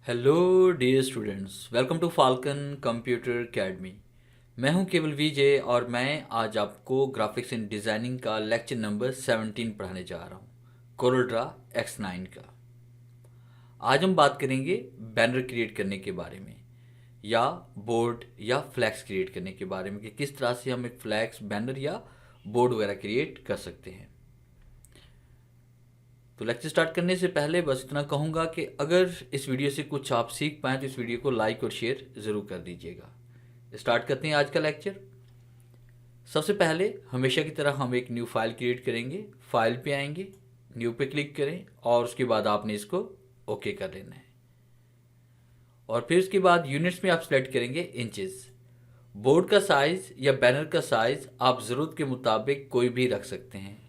Hello dear students, welcome to Falcon computer academy. मैं हूं केवल विजय और मैं आज आपको ग्राफिक्स एंड डिज़ाइनिंग का लेक्चर नंबर 17 पढ़ाने जा रहा हूं, कोरल X9 का। आज हम बात करेंगे बैनर क्रिएट करने के बारे में, या बोर्ड या फ्लैक्स क्रिएट करने के बारे में कि किस तरह से हम एक फ्लैक्स बैनर या बोर्ड वगैरह क्रिएट कर सकते हैं। तो लेक्चर स्टार्ट करने से पहले बस इतना कहूँगा कि अगर इस वीडियो से कुछ आप सीख पाएँ तो इस वीडियो को लाइक और शेयर ज़रूर कर दीजिएगा। स्टार्ट करते हैं आज का लेक्चर। सबसे पहले हमेशा की तरह हम एक न्यू फाइल क्रिएट करेंगे। फाइल पे आएंगे, न्यू पे क्लिक करें और उसके बाद आपने इसको ओके कर लेना है। और फिर उसके बाद यूनिट्स में आप सेलेक्ट करेंगे इंचेस। बोर्ड का साइज़ या बैनर का साइज़ आप ज़रूरत के मुताबिक कोई भी रख सकते हैं।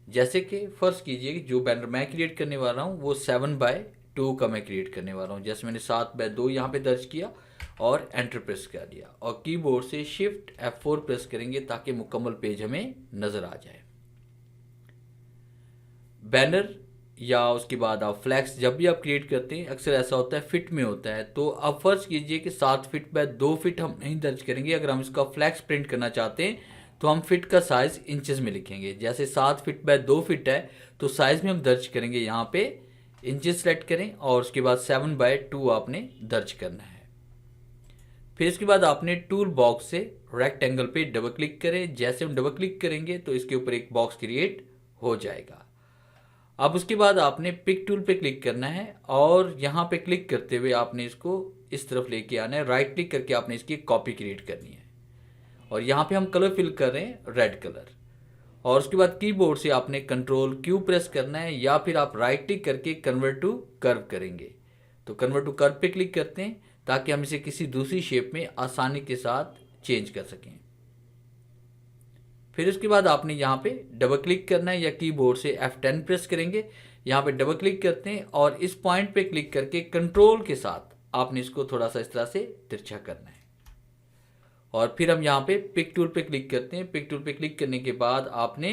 जैसे कि फ़र्ज़ कीजिए कि जो बैनर मैं क्रिएट करने वाला हूँ वो 7/2 का मैं क्रिएट करने वाला हूँ। जैसे मैंने 7/2 यहाँ पे दर्ज किया और एंटर प्रेस कर दिया और कीबोर्ड से शिफ्ट F4 प्रेस करेंगे ताकि मुकम्मल पेज हमें नज़र आ जाए। बैनर या उसके बाद आप फ्लैक्स जब भी आप क्रिएट करते हैं अक्सर ऐसा होता है फिट में होता है। तो आप फ़र्ज़ कीजिए कि 7 फीट बाय 2 फीट हम नहीं दर्ज करेंगे। अगर हम इसका फ्लैक्स प्रिंट करना चाहते हैं तो हम फिट का साइज़ इंचेस में लिखेंगे। जैसे 7 फीट बाय 2 फीट है तो साइज़ में हम दर्ज करेंगे, यहाँ पे इंचेस सेलेक्ट करें और उसके बाद 7/2 आपने दर्ज करना है। फिर इसके बाद आपने टूल बॉक्स से रेक्टेंगल पे डबल क्लिक करें। जैसे हम डबल क्लिक करेंगे तो इसके ऊपर एक बॉक्स क्रिएट हो जाएगा। अब उसके बाद आपने पिक टूल पे क्लिक करना है और यहाँ पे क्लिक करते हुए आपने इसको इस तरफ लेके आना है। राइट क्लिक करके आपने इसकी कॉपी क्रिएट करनी है और यहाँ पे हम कलर फिल कर रहे हैं रेड कलर। और उसके बाद कीबोर्ड से आपने कंट्रोल क्यू प्रेस करना है या फिर आप राइट क्लिक करके कन्वर्ट टू कर्व करेंगे। तो कन्वर्ट टू कर्व पे क्लिक करते हैं ताकि हम इसे किसी दूसरी शेप में आसानी के साथ चेंज कर सकें। फिर उसके बाद आपने यहाँ पे डबल क्लिक करना है या कीबोर्ड से F10 प्रेस करेंगे। यहाँ पे डबल क्लिक करते हैं और इस पॉइंट पे क्लिक करके कंट्रोल के साथ आपने इसको थोड़ा सा इस तरह से तिरछा करना है। और फिर हम यहाँ पे पिक टूल पे क्लिक करते हैं। पिक टूल पे क्लिक करने के बाद आपने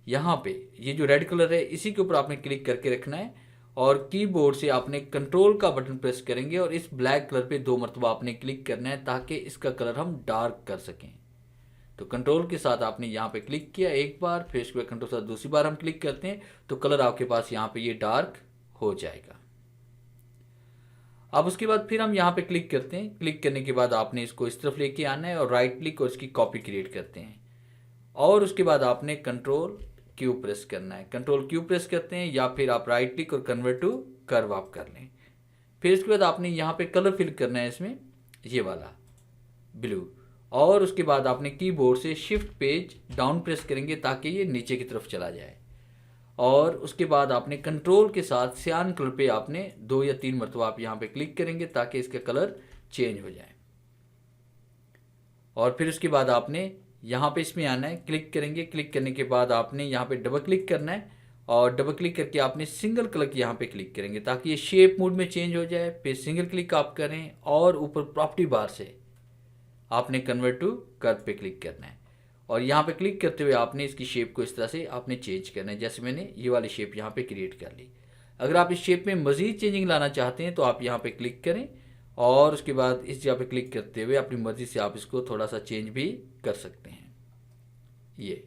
यहाँ पे ये जो रेड कलर है इसी के ऊपर आपने क्लिक करके रखना है और कीबोर्ड से आपने कंट्रोल का बटन प्रेस करेंगे और इस ब्लैक कलर पे 2 मरतबा आपने क्लिक करना है ताकि इसका कलर हम डार्क कर सकें। तो कंट्रोल के साथ आपने यहाँ पे क्लिक किया एक बार, फिर इसके बाद कंट्रोल के साथ दूसरी बार हम क्लिक करते हैं तो कलर आपके पास यहाँ पे ये डार्क हो जाएगा। अब उसके बाद फिर हम यहाँ पे क्लिक करते हैं। क्लिक करने के बाद आपने इसको इस तरफ लेके आना है और राइट क्लिक और इसकी कॉपी क्रिएट करते हैं और उसके बाद आपने कंट्रोल क्यू प्रेस करना है। कंट्रोल क्यू प्रेस करते हैं या फिर आप राइट क्लिक और कन्वर्ट टू कर्व आप कर लें। फिर इसके बाद आपने यहाँ पे कलर फिल करना है, इसमें ये वाला ब्लू। और उसके बाद आपने कीबोर्ड से शिफ्ट पेज डाउन प्रेस करेंगे ताकि ये नीचे की तरफ चला जाए। और उसके बाद आपने कंट्रोल के साथ सियान कलर पे आपने 2 या 3 मरतबा आप यहाँ पे क्लिक करेंगे ताकि इसका कलर चेंज हो जाए। और फिर उसके बाद आपने यहाँ पे इसमें आना है, क्लिक करेंगे। क्लिक करने के बाद आपने यहाँ पे डबल क्लिक करना है और डबल क्लिक करके आपने सिंगल कलर की यहाँ पे क्लिक करेंगे ताकि ये शेप मोड में चेंज हो जाए। फिर सिंगल क्लिक आप करें और ऊपर प्रॉपर्टी बार से आपने कन्वर्ट टू कर्व पे क्लिक करना है और यहाँ पे क्लिक करते हुए आपने इसकी शेप को इस तरह से आपने चेंज करना है। जैसे मैंने ये वाली शेप यहाँ पे क्रिएट कर ली। अगर आप इस शेप में मज़ीद चेंजिंग लाना चाहते हैं तो आप यहाँ पे क्लिक करें और उसके बाद इस जगह पे क्लिक करते हुए अपनी मर्ज़ी से आप इसको थोड़ा सा चेंज भी कर सकते हैं ये।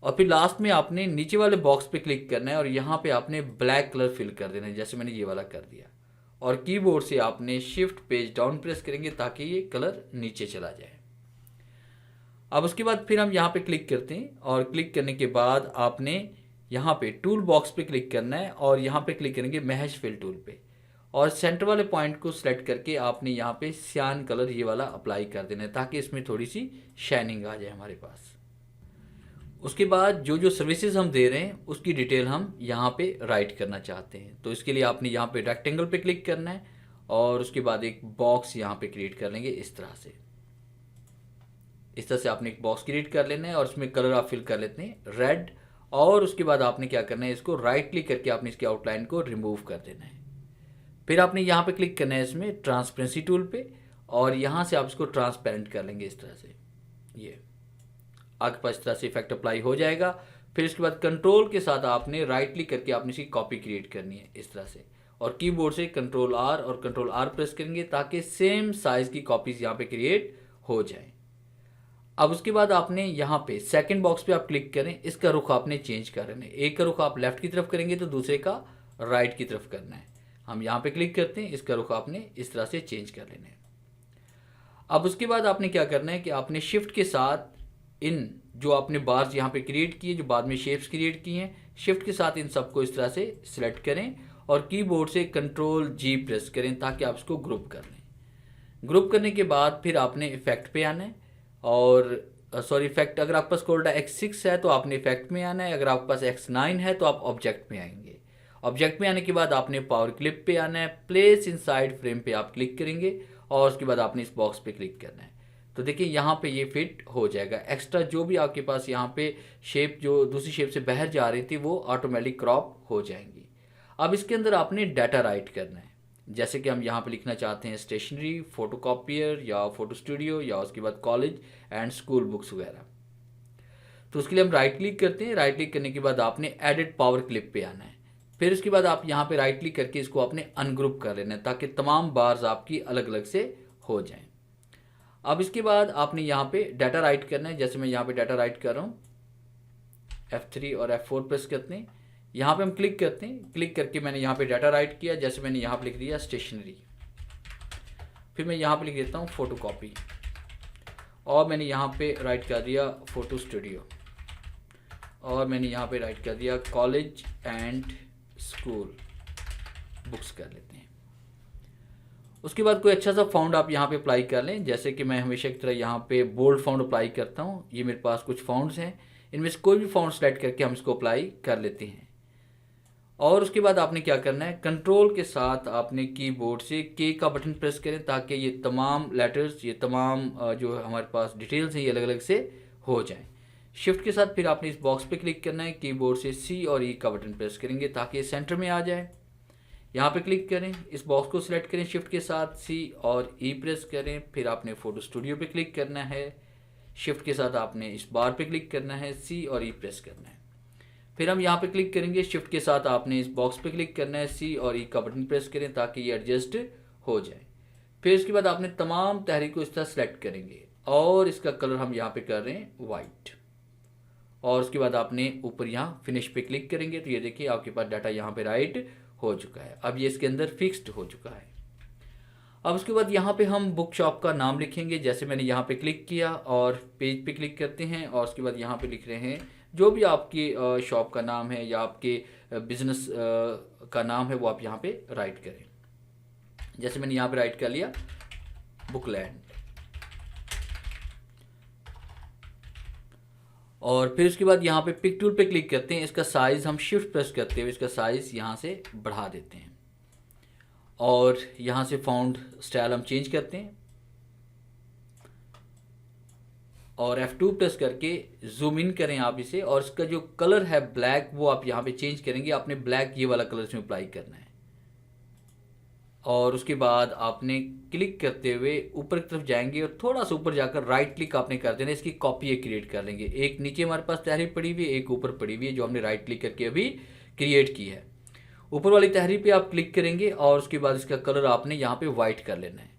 और फिर लास्ट में आपने नीचे वाले बॉक्स पे क्लिक करना है और यहाँ पे आपने ब्लैक कलर फिल कर देना है, जैसे मैंने ये वाला कर दिया। और कीबोर्ड से आपने शिफ्ट पेज डाउन प्रेस करेंगे ताकि ये कलर नीचे चला जाए। अब उसके बाद फिर हम यहाँ पे क्लिक करते हैं और क्लिक करने के बाद आपने यहाँ पे टूल बॉक्स पे क्लिक करना है और यहाँ पे क्लिक करेंगे मैश फिल टूल पे और सेंटर वाले पॉइंट को सिलेक्ट करके आपने यहाँ पे सियान कलर ये वाला अप्लाई कर देना है ताकि इसमें थोड़ी सी शाइनिंग आ जाए हमारे पास। उसके बाद जो जो सर्विसेज हम दे रहे हैं उसकी डिटेल हम यहाँ पे राइट करना चाहते हैं। तो इसके लिए आपने यहाँ पे रेक्टेंगल पे क्लिक करना है और उसके बाद एक बॉक्स यहाँ पे क्रिएट कर लेंगे इस तरह से। इस तरह से आपने एक बॉक्स क्रिएट कर लेना है और इसमें कलर आप फिल कर लेते हैं रेड। और उसके बाद आपने क्या करना है, इसको राइट क्लिक करके आपने इसकी आउटलाइन को रिमूव कर देना है। फिर आपने यहाँ पे क्लिक करना है इसमें ट्रांसपेरेंसी टूल पे और यहाँ से आप इसको ट्रांसपेरेंट कर लेंगे इस तरह से। ये आपके पास इस तरह से इफेक्ट अप्लाई हो जाएगा। फिर इसके बाद कंट्रोल के साथ आपने राइट क्लिक करके आपने इसकी कॉपी क्रिएट करनी है इस तरह से और कीबोर्ड से कंट्रोल आर और कंट्रोल आर प्रेस करेंगे ताकि सेम साइज़ की कॉपीज़ यहाँ पे क्रिएट हो जाए। अब उसके बाद आपने यहाँ पे सेकंड बॉक्स पे आप क्लिक करें, इसका रुख आपने चेंज करना है। एक का रुख आप लेफ्ट की तरफ करेंगे तो दूसरे का राइट की तरफ करना है। हम यहाँ पे क्लिक करते हैं, इसका रुख आपने इस तरह से चेंज कर लेना है। अब उसके बाद आपने क्या करना है कि आपने शिफ्ट के साथ इन जो आपने बार्स यहाँ पे क्रिएट किए, जो बाद में शेप्स क्रिएट किए हैं, शिफ्ट के साथ इन सबको इस तरह से सिलेक्ट करें और कीबोर्ड से कंट्रोल जी प्रेस करें ताकि आप इसको ग्रुप कर लें। ग्रुप करने के बाद फिर आपने इफेक्ट पे आना है और इफेक्ट अगर आपके पास कोल्डा X6 है तो आपने इफेक्ट में आना है, अगर आपके पास X9 है तो आप ऑब्जेक्ट में आएंगे। ऑब्जेक्ट में आने के बाद आपने पावर क्लिप पे आना है, प्लेस इनसाइड फ्रेम पे आप क्लिक करेंगे और उसके बाद आपने इस बॉक्स पे क्लिक करना है। तो देखिए यहाँ पे ये फिट हो जाएगा। एक्स्ट्रा जो भी आपके पास यहाँ पे शेप जो दूसरी शेप से बाहर जा रही थी वो ऑटोमेटिक क्रॉप हो जाएंगी। अब इसके अंदर आपने डाटा राइट करना है, जैसे कि हम यहाँ पे लिखना चाहते हैं स्टेशनरी, फोटोकॉपियर या फोटो स्टूडियो या उसके बाद कॉलेज एंड स्कूल बुक्स वगैरह। तो उसके लिए हम राइट क्लिक करते हैं। राइट क्लिक करने के बाद आपने एडिट पावर क्लिप पे आना है। फिर उसके बाद आप यहाँ पे राइट क्लिक करके इसको आपने अनग्रुप कर लेना है ताकि तमाम बार्स आपकी अलग अलग से हो जाएं। अब इसके बाद आपने यहाँ पे डाटा राइट करना है, जैसे मैं यहाँ पे डाटा राइट कर रहा हूँ, F3 और F4 प्रेस करते हैं। यहाँ पे हम क्लिक करते हैं, क्लिक करके मैंने यहाँ पे डाटा राइट किया, जैसे मैंने यहाँ पे लिख दिया स्टेशनरी। फिर मैं यहाँ पे लिख देता हूँ फोटो कॉपी और मैंने यहाँ पे राइट कर दिया फोटो स्टूडियो और मैंने यहाँ पे राइट कर दिया कॉलेज एंड स्कूल बुक्स कर लेते हैं। उसके बाद कोई अच्छा सा फाउंड आप यहाँ पे अप्लाई कर लें, जैसे कि मैं हमेशा की तरह यहाँ पे बोल्ड फाउंड अप्लाई करता हूँ। ये मेरे पास कुछ फाउंड्स हैं, इनमें से कोई भी फाउंड सेलेक्ट करके हम इसको अप्लाई कर लेते हैं। और उसके बाद आपने क्या करना है, कंट्रोल के साथ आपने कीबोर्ड से के का बटन प्रेस करें ताकि ये तमाम लेटर्स, ये तमाम जो हमारे पास डिटेल्स हैं ये अलग अलग से हो जाएं। शिफ्ट के साथ फिर आपने इस बॉक्स पे क्लिक करना है, कीबोर्ड से सी और ई का बटन प्रेस करेंगे ताकि ये सेंटर में आ जाए। यहाँ पे क्लिक करें, इस बॉक्स को सिलेक्ट करें, शिफ्ट के साथ सी और ई प्रेस करें। फिर आपने फोटो स्टूडियो पे क्लिक करना है, शिफ्ट के साथ आपने इस बार पे क्लिक करना है, सी और ई प्रेस करना है। फिर हम यहाँ पे क्लिक करेंगे, शिफ्ट के साथ आपने इस बॉक्स पे क्लिक करना है, सी और ई का बटन प्रेस करें ताकि ये एडजस्ट हो जाए। फिर इसके बाद आपने तमाम तहरीर को इस तरह सेलेक्ट करेंगे और इसका कलर हम यहाँ पे कर रहे हैं वाइट। और उसके बाद आपने ऊपर यहाँ फिनिश पे क्लिक करेंगे तो ये देखिए आपके पास डाटा यहाँ पे राइट हो चुका है। अब ये इसके अंदर फिक्स्ड हो चुका है। अब उसके बाद यहाँ पे हम बुक शॉप का नाम लिखेंगे, जैसे मैंने यहाँ पे क्लिक किया और पेज पे क्लिक करते हैं और उसके बाद यहाँ पे लिख रहे हैं जो भी आपकी शॉप का नाम है या आपके बिजनेस का नाम है वो आप यहाँ पे राइट करें। जैसे मैंने यहाँ पे राइट कर लिया बुकलैंड। और फिर उसके बाद यहाँ पे पिक टूल पे क्लिक करते हैं, इसका साइज़ हम शिफ्ट प्रेस करते हुए इसका साइज़ यहाँ से बढ़ा देते हैं और यहाँ से फाउंड स्टाइल हम चेंज करते हैं और F2 प्रेस करके जूम इन करें आप इसे और इसका जो कलर है ब्लैक वो आप यहाँ पे चेंज करेंगे। आपने ब्लैक ये वाला कलर इसमें अप्लाई करना है और उसके बाद आपने क्लिक करते हुए ऊपर की तरफ जाएंगे और थोड़ा सा ऊपर जाकर राइट क्लिक आपने कर देना, इसकी कॉपी क्रिएट कर लेंगे। एक नीचे हमारे पास तहरीर पड़ी हुई है, एक ऊपर पड़ी हुई है जो हमने राइट क्लिक करके अभी क्रिएट की है। ऊपर वाली तहरीर पे आप क्लिक करेंगे और उसके बाद इसका कलर आपने यहाँ पे वाइट कर लेना है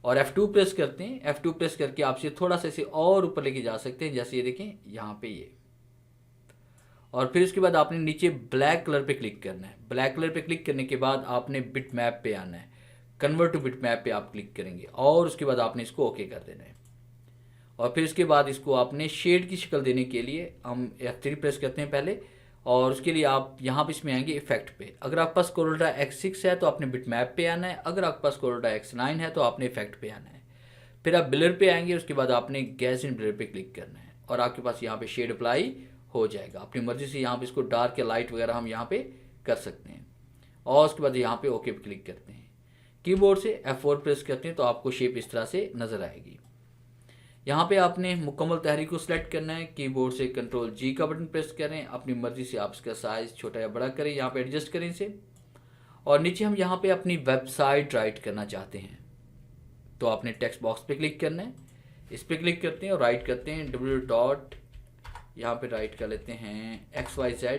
और F2 प्रेस करते हैं। F2 प्रेस करके आप इसे थोड़ा सा इसे और ऊपर लेके जा सकते हैं, जैसे ये देखें यहाँ पे ये। और फिर उसके बाद आपने नीचे ब्लैक कलर पे क्लिक करना है। ब्लैक कलर पे क्लिक करने के बाद आपने बिट मैप पे आना है, कन्वर्ट टू बिट मैप पे आप क्लिक करेंगे और उसके बाद आपने इसको ओके कर देना है। और फिर उसके बाद इसको आपने शेड की शक्ल देने के लिए हम F3 प्रेस करते हैं पहले और उसके लिए आप यहाँ पे इसमें आएंगे इफेक्ट पे। अगर आपके पास कोरोल्ड्रा X6 है तो आपने बिट मैप पे आना है, अगर आपके पास कोरोल्ड्रा X9 है तो आपने इफेक्ट पे आना है। फिर आप ब्लर पे आएंगे, उसके बाद आपने गैसियन ब्लर पे क्लिक करना है और आपके पास यहाँ पे शेड अप्लाई हो जाएगा। अपनी मर्जी से यहाँ पे इसको डार्क या लाइट वगैरह हम यहाँ पे कर सकते हैं और उसके बाद यहाँ पे ओके पे क्लिक करते हैं। कीबोर्ड से F4 प्रेस करते हैं तो आपको शेप इस तरह से नज़र आएगी। यहाँ पे आपने मुकम्मल तहरीर को सिलेक्ट करना है, कीबोर्ड से कंट्रोल जी का बटन प्रेस करें, अपनी मर्जी से आप इसका साइज़ छोटा या बड़ा करें, यहाँ पे एडजस्ट करें इसे। और नीचे हम यहाँ पे अपनी वेबसाइट राइट करना चाहते हैं तो आपने टेक्स्ट बॉक्स पे क्लिक करना है, इस पर क्लिक करते हैं और राइट करते हैं www. यहाँ पे राइट कर लेते हैं XYZ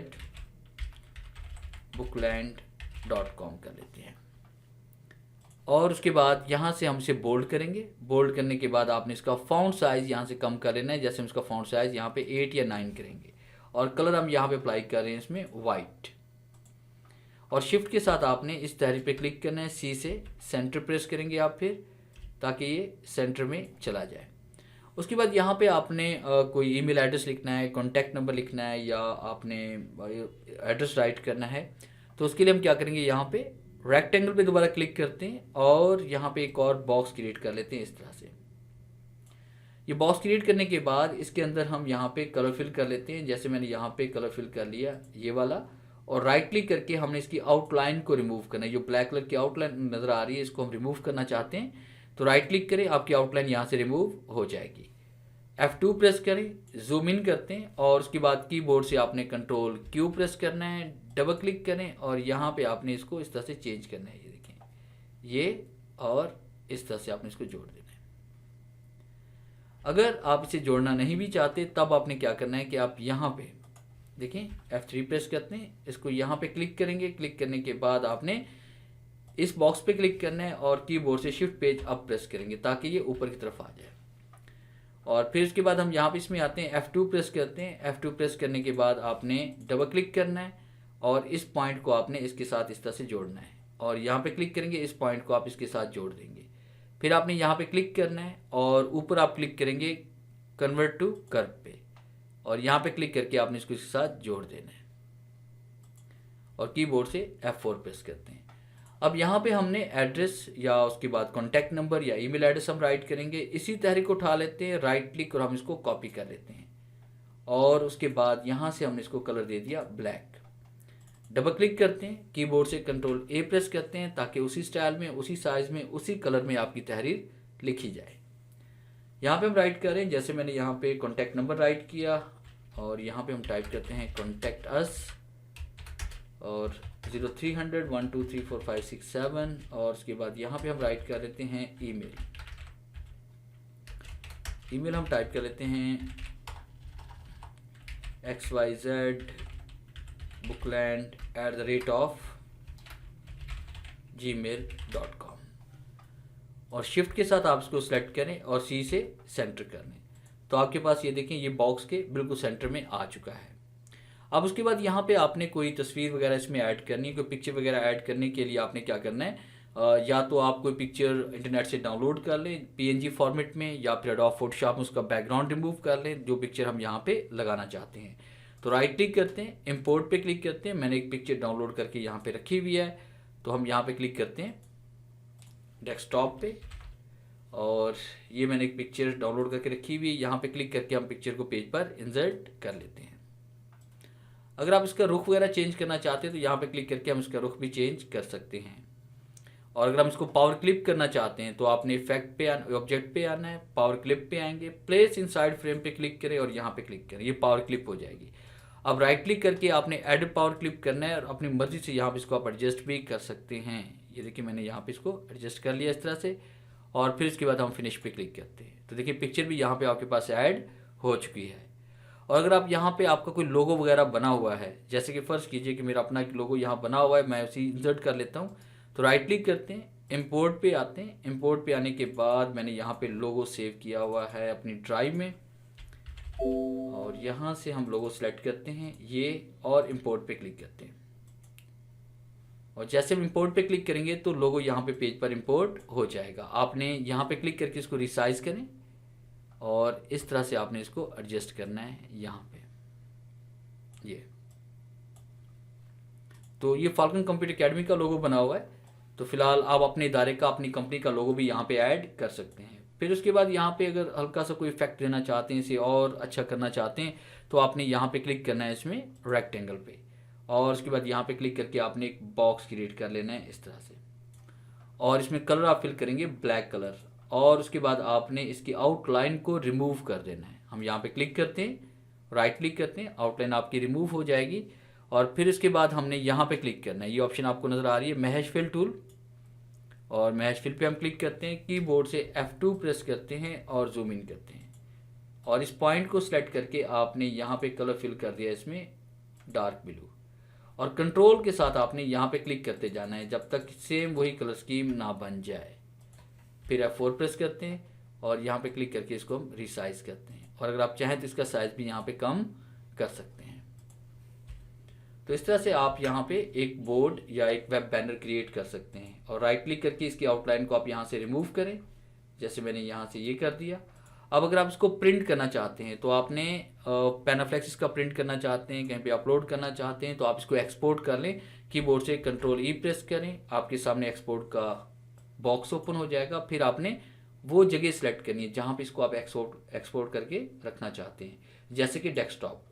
bookland कर लेते हैं। और उसके बाद यहाँ से हम इसे बोल्ड करेंगे। बोल्ड करने के बाद आपने इसका फ़ॉन्ट साइज़ यहाँ से कम कर लेना है। जैसे हम इसका फ़ॉन्ट साइज़ यहाँ पे 8 या 9 करेंगे और कलर हम यहाँ पे अप्लाई कर रहे हैं इसमें वाइट। और शिफ्ट के साथ आपने इस तहरीर पे क्लिक करना है, सी से सेंटर प्रेस करेंगे आप फिर, ताकि ये सेंटर में चला जाए। उसके बाद यहाँ पे आपने कोई ईमेल एड्रेस लिखना है, कॉन्टैक्ट नंबर लिखना है, या आपने एड्रेस राइट करना है। तो उसके लिए हम क्या करेंगे, यहाँ पे रेक्टेंगल पे दोबारा क्लिक करते हैं और यहाँ पे एक और बॉक्स क्रिएट कर लेते हैं इस तरह से। ये बॉक्स क्रिएट करने के बाद इसके अंदर हम यहाँ पे कलर फिल कर लेते हैं। जैसे मैंने यहाँ पे कलर फिल कर लिया ये वाला, और राइट क्लिक करके हमने इसकी आउटलाइन को रिमूव करना है। जो ब्लैक कलर की आउटलाइन नज़र आ रही है इसको हम रिमूव करना चाहते हैं, तो राइट क्लिक करें, आपकी आउटलाइन यहाँ से रिमूव हो जाएगी। F2 प्रेस करें, जूम इन करते हैं और उसके बाद कीबोर्ड से आपने कंट्रोल Q प्रेस करना है, डबल क्लिक करें और यहाँ पे आपने इसको इस तरह से चेंज करना है। ये देखें ये, और इस तरह से आपने इसको जोड़ देना है। अगर आप इसे जोड़ना नहीं भी चाहते तब आपने क्या करना है कि आप यहाँ पे देखें F3 प्रेस करते हैं, इसको यहाँ पे क्लिक करेंगे। क्लिक करने के बाद आपने इस बॉक्स पे क्लिक करना है और कीबोर्ड से शिफ्ट पेज अप प्रेस करेंगे ताकि ये ऊपर की तरफ आ जाए। और फिर उसके बाद हम यहाँ पे इसमें आते हैं, F2 प्रेस करते हैं। F2 प्रेस करने के बाद आपने डबल क्लिक करना है और इस पॉइंट को आपने इसके साथ इस तरह से जोड़ना है, और यहाँ पे क्लिक करेंगे, इस पॉइंट को आप इसके साथ जोड़ देंगे। फिर आपने यहाँ पे क्लिक करना है और ऊपर आप क्लिक करेंगे कन्वर्ट टू कर्व पे, और यहाँ पे क्लिक करके आपने इसको इसके साथ जोड़ देना है और कीबोर्ड से F4 प्रेस करते हैं। अब यहाँ पे हमने एड्रेस या उसके बाद कॉन्टैक्ट नंबर या ईमेल एड्रेस हम राइट करेंगे। इसी तहरीर को उठा लेते हैं, राइट क्लिक और हम इसको कॉपी कर लेते हैं, और उसके बाद यहाँ से हमने इसको कलर दे दिया ब्लैक। डबल क्लिक करते हैं, कीबोर्ड से कंट्रोल A प्रेस करते हैं ताकि उसी स्टाइल में, उसी साइज में, उसी कलर में आपकी तहरीर लिखी जाए। यहाँ पे हम राइट करें, जैसे मैंने यहाँ पे कॉन्टैक्ट नंबर राइट किया और यहाँ पे हम टाइप करते हैं कॉन्टैक्ट अस, और 0300 1 2 3 4 5 6 7, और उसके बाद यहाँ पे हम राइट कर लेते हैं ईमेल। ईमेल हम टाइप कर लेते हैं xyzbookland@gmail.com, और शिफ्ट के साथ आप इसको सेलेक्ट करें और सी से सेंटर कर लें। तो आपके पास ये देखें ये बॉक्स के बिल्कुल सेंटर में आ चुका है। अब उसके बाद यहाँ पे आपने कोई तस्वीर वगैरह इसमें ऐड करनी है, कोई पिक्चर वगैरह ऐड करने के लिए आपने क्या करना है, या तो आप कोई पिक्चर इंटरनेट से डाउनलोड कर लें PNG फॉर्मेट में, या फिर एडोब फोटोशॉप में उसका बैकग्राउंड रिमूव कर लें जो पिक्चर हम यहाँ पे लगाना चाहते हैं। तो राइट क्लिक करते हैं, इम्पोर्ट पे क्लिक करते हैं। मैंने एक पिक्चर डाउनलोड करके यहाँ पे रखी हुई है, तो हम यहाँ पे क्लिक करते हैं डेस्कटॉप पे, और ये मैंने एक पिक्चर डाउनलोड करके रखी हुई है। यहाँ पे क्लिक करके हम पिक्चर को पेज पर इंसर्ट कर लेते हैं। अगर आप इसका रुख वगैरह चेंज करना चाहते हैं तो यहाँ पे क्लिक करके हम इसका रुख भी चेंज कर सकते हैं। और अगर हम इसको पावर क्लिप करना चाहते हैं तो आपने इफेक्ट पे ऑब्जेक्ट पे आना है, पावर क्लिप पे आएंगे, प्लेस इनसाइड फ्रेम पे क्लिक करें और यहाँ पे क्लिक करें, ये पावर क्लिप हो जाएगी। अब राइट क्लिक करके आपने ऐड पावर क्लिप करना है और अपनी मर्जी से यहाँ पे इसको आप एडजस्ट भी कर सकते हैं। ये देखिए मैंने यहाँ पे इसको एडजस्ट कर लिया इस तरह से, और फिर इसके बाद हम फिनिश पे क्लिक करते हैं। तो देखिए पिक्चर भी यहाँ पे आपके पास ऐड हो चुकी है। और अगर आप यहाँ पे आपका कोई लोगो वगैरह बना हुआ है, जैसे कि फ़र्ज़ कीजिए कि मेरा अपना एक लोगो यहाँ बना हुआ है, मैं उसी इंसर्ट कर लेता हूँ। तो राइट क्लिक करते हैं, इंपोर्ट पे आते हैं। इंपोर्ट पे आने के बाद मैंने यहाँ पे लोगो सेव किया हुआ है अपनी ड्राइव में, और यहाँ से हम लोगो सेलेक्ट करते हैं ये, और इंपोर्ट पे क्लिक करते हैं। और जैसे हम इंपोर्ट पे क्लिक करेंगे तो लोगो यहाँ पे पेज पर इंपोर्ट हो जाएगा। आपने यहाँ पे क्लिक करके इसको रिसाइज करें और इस तरह से आपने इसको एडजस्ट करना है यहाँ पे। ये तो ये फाल्कन कंप्यूटर एकेडमी का लोगो बना हुआ है। तो फिलहाल आप अपने इदारे का, अपनी कंपनी का लोगो भी यहाँ पे ऐड कर सकते हैं। फिर उसके बाद यहाँ पे अगर हल्का सा कोई इफेक्ट देना चाहते हैं, इसे और अच्छा करना चाहते हैं, तो आपने यहाँ पे क्लिक करना है इसमें रेक्टेंगल पे, और उसके बाद यहाँ पे क्लिक करके आपने एक बॉक्स क्रिएट कर लेना है इस तरह से, और इसमें कलर आप फिल करेंगे ब्लैक कलर, और उसके बाद आपने इसकी आउटलाइन को रिमूव कर देना है। हम यहाँ पे क्लिक करते हैं, राइट क्लिक करते हैं, आउटलाइन आपकी रिमूव हो जाएगी। और फिर इसके बाद हमने यहाँ पे क्लिक करना है, ये ऑप्शन आपको नज़र आ रही है मैश फिल टूल, और मैश फिल पे हम क्लिक करते हैं, कीबोर्ड से F2 प्रेस करते हैं और जूम इन करते हैं, और इस पॉइंट को सिलेक्ट करके आपने यहाँ पे कलर फिल कर दिया इसमें डार्क ब्लू। और कंट्रोल के साथ आपने यहाँ पे क्लिक करते जाना है जब तक सेम वही कलर स्कीम ना बन जाए। फिर F4 प्रेस करते हैं और यहाँ पे क्लिक करके इसको हम रिसाइज करते हैं, और अगर आप चाहें तो इसका साइज भी यहाँ पे कम कर सकते हैं। तो इस तरह से आप यहाँ पे एक बोर्ड या एक वेब बैनर क्रिएट कर सकते हैं, और राइट क्लिक करके इसकी आउटलाइन को आप यहाँ से रिमूव करें, जैसे मैंने यहाँ से ये कर दिया। अब अगर आप इसको प्रिंट करना चाहते हैं तो आपने पैनाफ्लेक्स इसका प्रिंट करना चाहते हैं, कहीं पे अपलोड करना चाहते हैं, तो आप इसको एक्सपोर्ट कर लें। कीबोर्ड से Ctrl E प्रेस करें, आपके सामने एक्सपोर्ट का बॉक्स ओपन हो जाएगा। फिर आपने वो जगह सेलेक्ट करनी है जहाँ पे इसको आप एक्सपोर्ट करके रखना चाहते हैं, जैसे कि डेस्कटॉप।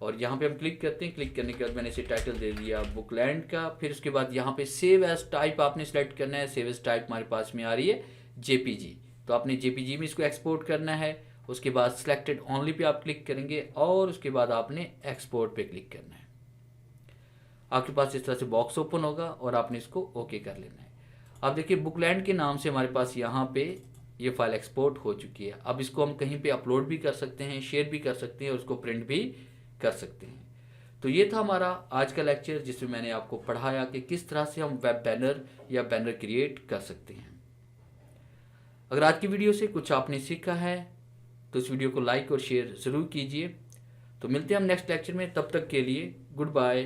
और यहाँ पे हम क्लिक करते हैं। क्लिक करने के बाद मैंने इसे टाइटल दे दिया बुकलैंड का। फिर उसके बाद यहाँ पे सेव एज टाइप आपने सेलेक्ट करना है। सेव एज टाइप हमारे पास में आ रही है जेपीजी, तो आपने जेपीजी में इसको एक्सपोर्ट करना है। उसके बाद सिलेक्टेड ओनली पे आप क्लिक करेंगे और उसके बाद आपने एक्सपोर्ट पे क्लिक करना है। आपके पास इस तरह से बॉक्स ओपन होगा और आपने इसको ओके कर लेना है। अब देखिए बुकलैंड के नाम से हमारे पास यहाँ पे ये फाइल एक्सपोर्ट हो चुकी है। अब इसको हम कहीं पे अपलोड भी कर सकते हैं, शेयर भी कर सकते हैं और उसको प्रिंट भी कर सकते हैं। तो ये था हमारा आज का लेक्चर, जिसमें मैंने आपको पढ़ाया कि किस तरह से हम वेब बैनर या बैनर क्रिएट कर सकते हैं। अगर आज की वीडियो से कुछ आपने सीखा है तो इस वीडियो को लाइक और शेयर ज़रूर कीजिए। तो मिलते हैं हम नेक्स्ट लेक्चर में, तब तक के लिए गुड बाय।